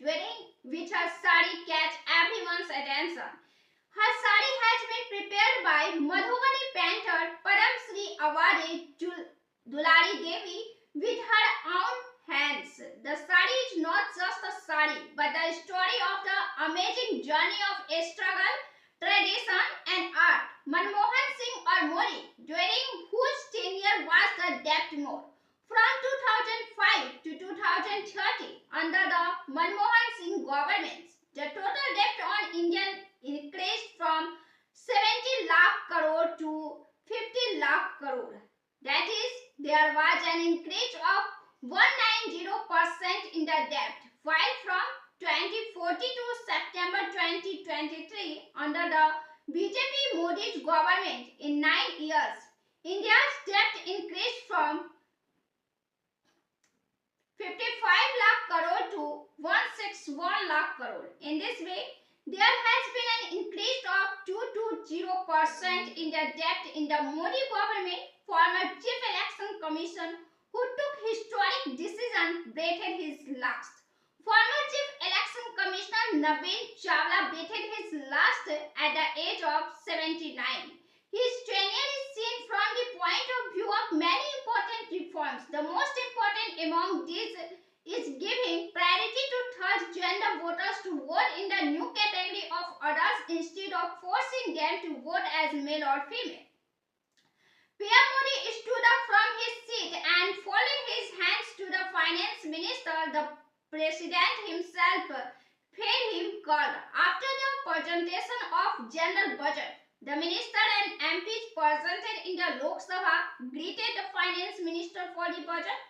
wearing which her sari catch everyone's attention. Her sari has been prepared by Madhubani painter Param Shri awarded Dulari Devi with her own hands. The sari is not just a sari but the story of the amazing journey of a struggle, tradition and art. Manmohan Singh or Modi, during whose tenure was the debt more. From 2005 to 2030, under the Manmohan Singh governments, the total debt on India increased from 70 lakh crore to 50 lakh crore. That is, there was an increase of 190% in the debt, while from 2014 to September 2023, under the BJP Modi's government, in 9 years, India's debt increased from 55 lakh crore to 161 lakh crore. In this way, there has been an increase of 220% in the debt in the Modi government. Former Chief Election Commission who took historic decision breathed his last. Former Chief Election Commissioner Naveen Chawla breathed his last at the age of 79. His tenure is seen from the point of view of many important reforms. The most important among these is giving priority to third-gender voters to vote in the new category of others instead of forcing them to vote as male or female. PM Modi stood up from his seat and folded his hands to the finance minister. The president himself paid him call. After the presentation of general budget, the minister and MPs presented in the Lok Sabha greeted the finance minister for the budget.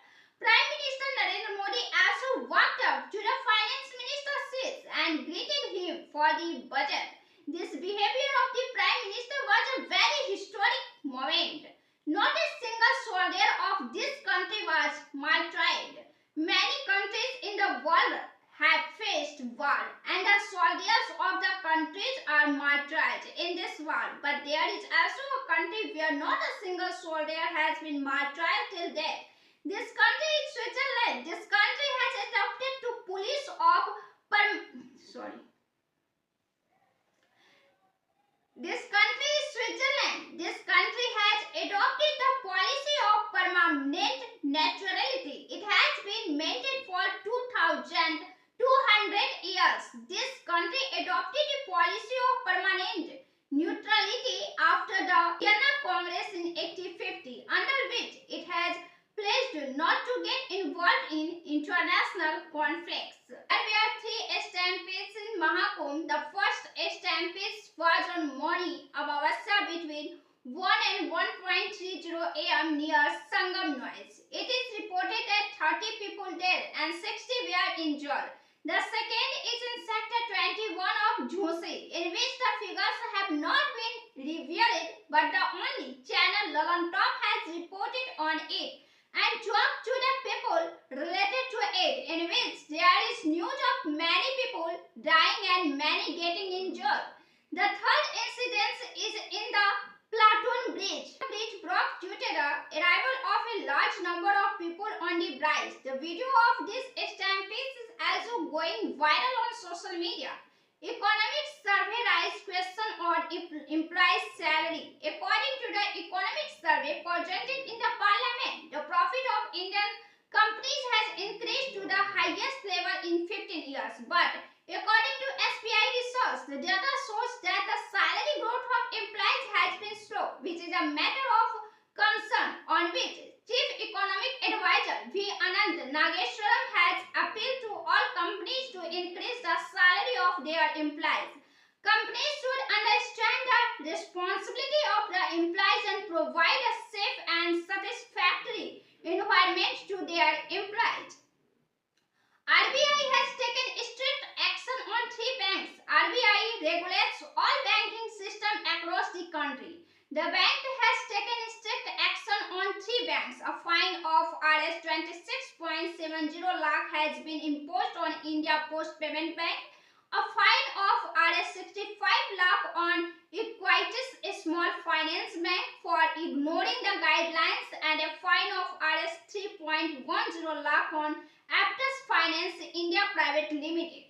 Prime Minister Narendra Modi also walked up to the finance minister's seat and greeted him for the budget. This behavior of the Prime Minister was a very historic moment. Not a single soldier of this country was martyred. Many countries in the world have faced war and the soldiers of the countries are martyred in this war. But there is also a country where not a single soldier has been martyred till death. This country is Switzerland. This country has adopted to police of This country is Switzerland. This country has adopted the policy of permanent neutrality. It has been maintained for 2,200 years. This country adopted the policy of permanent neutrality after the Vienna Congress in 1850, under which it has pledged not to get involved in international conflicts. There were 3 stampedes in Mahakumbh. The first stampede was on Mauni Amavasya between 1 and 1:30 am near Sangam Noise. It is reported that 30 people died and 60 were injured. The second is in Sector 21 of Jhansi, in which the figures have not been revealed, but the only channel Lalan Top has reported on it and talked to the people related to it, in which there is news of many people dying and many getting injured. The third incident is in the Platoon Bridge. The bridge broke due to the arrival of a large number of people on the bridge. The video of this stampede is also going viral on social media. Economic survey raised question on employees' salary. According to the economic survey presented in the parliament, the profit of Indian companies has increased to the highest level in 15 years. But according to SBI research, the data shows that the salary growth of employees has been slow, which is a matter of concern on which Chief Economic Advisor V. Anand Nageswaram has appealed to all companies to increase the salary of their employees. Companies should understand the responsibility of the employees and provide a safe and satisfactory environment to their employees. RBI has taken strict action on 3 banks. RBI regulates all banking systems across the country. The bank has taken strict action on 3 banks. A fine of Rs 26.70 lakh has been imposed on India Post Payment Bank, a fine of Rs 65 lakh on Equitas Small Finance Bank for ignoring the guidelines, and a fine of Rs 3.10 lakh on Aptus Finance India Private Limited.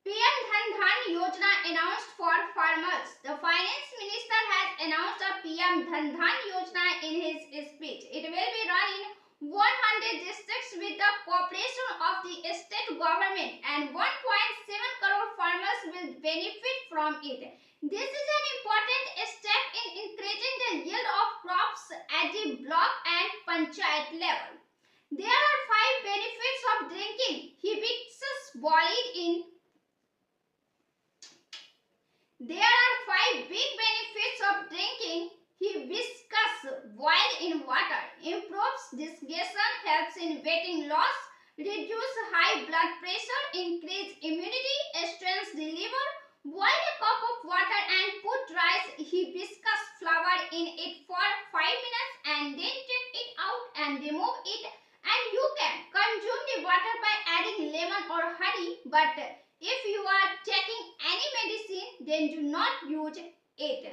PM Dhan Yojana announced for farmers. The finance minister has announced a PM Dhan Yojana in his speech. It will be run in 100 districts with the cooperation of the state government, and 1.7 crore farmers will benefit from it. This is an important step in increasing the yield of crops at the block and panchayat level. There are 5 benefits of drinking hibiscus boiled in There are 5 big benefits of drinking hibiscus boiled in water. Improves digestion, helps in weight loss, reduce high blood pressure, increase immunity, strengthens the liver. Boil a cup of water and put rice hibiscus flower in it for 5 minutes and then take it out and remove it, and you can consume the water by adding lemon or honey, but if you are taking any medicine, then do not use it.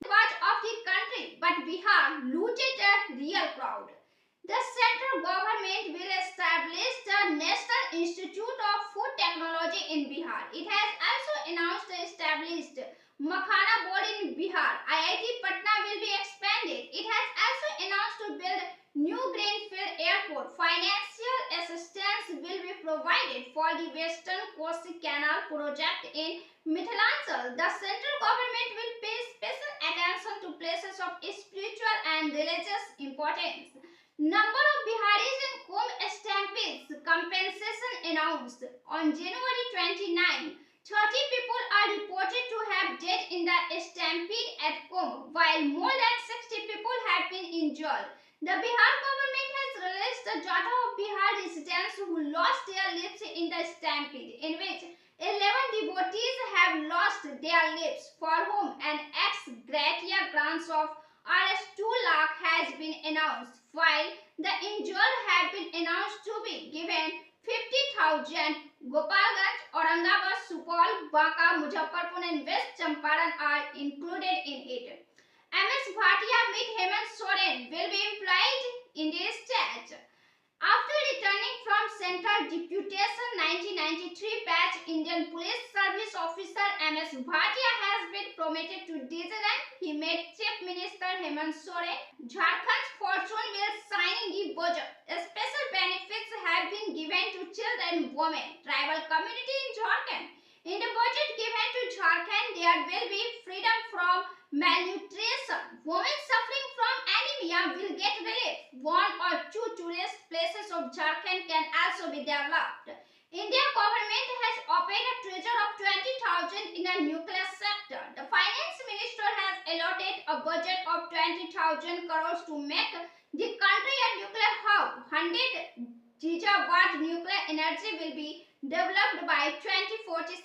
Part of the country, but Bihar looted a real crowd. The central government will establish the National Institute of Food Technology in Bihar. It has also announced the established Makhana Board in Bihar. IIT Patna will be expanded. It has also announced to build new greenfield airport. Financial assistance will be provided for the Western Kosi Canal project in Mithilanchal. The central government will pay special attention to places of spiritual and religious importance. Number of Biharis in Kumbh stampedes compensation announced. On January 29, 30 people are reported to have died in the stampede at Kumbh, while more than 60 people have been injured. The Bihar government has released the data of Bihar residents who lost their lives in the stampede, in which 11 devotees have lost their lives, for whom an ex gratia grants of Rs 2 lakh has been announced, while the injured have been announced to be given 50,000. Gopalganj, Aurangabad, Supaul, Banka, Muzaffarpur and West Champaran are included in it. MS Bhatia with Hemant Soren will be employed in the state. After returning from Central Deputation 1993 batch, Indian Police Service Officer MS Bhatia has been promoted to DG rank. He met Chief Minister Hemant Soren. Jharkhand's fortune will shine in the budget. Special benefits have been given to children, women, tribal community in Jharkhand. In the budget given to Jharkhand, there will be freedom from malnutrition. Women suffering from anemia will get relief. 1 or 2 tourist places of Jharkhand can also be developed. Indian government has opened a treasure of 20,000 in the nuclear sector. The finance minister has allotted a budget of 20,000 crores to make the country a nuclear hub. 100 gigawatt nuclear energy will be developed by 2047.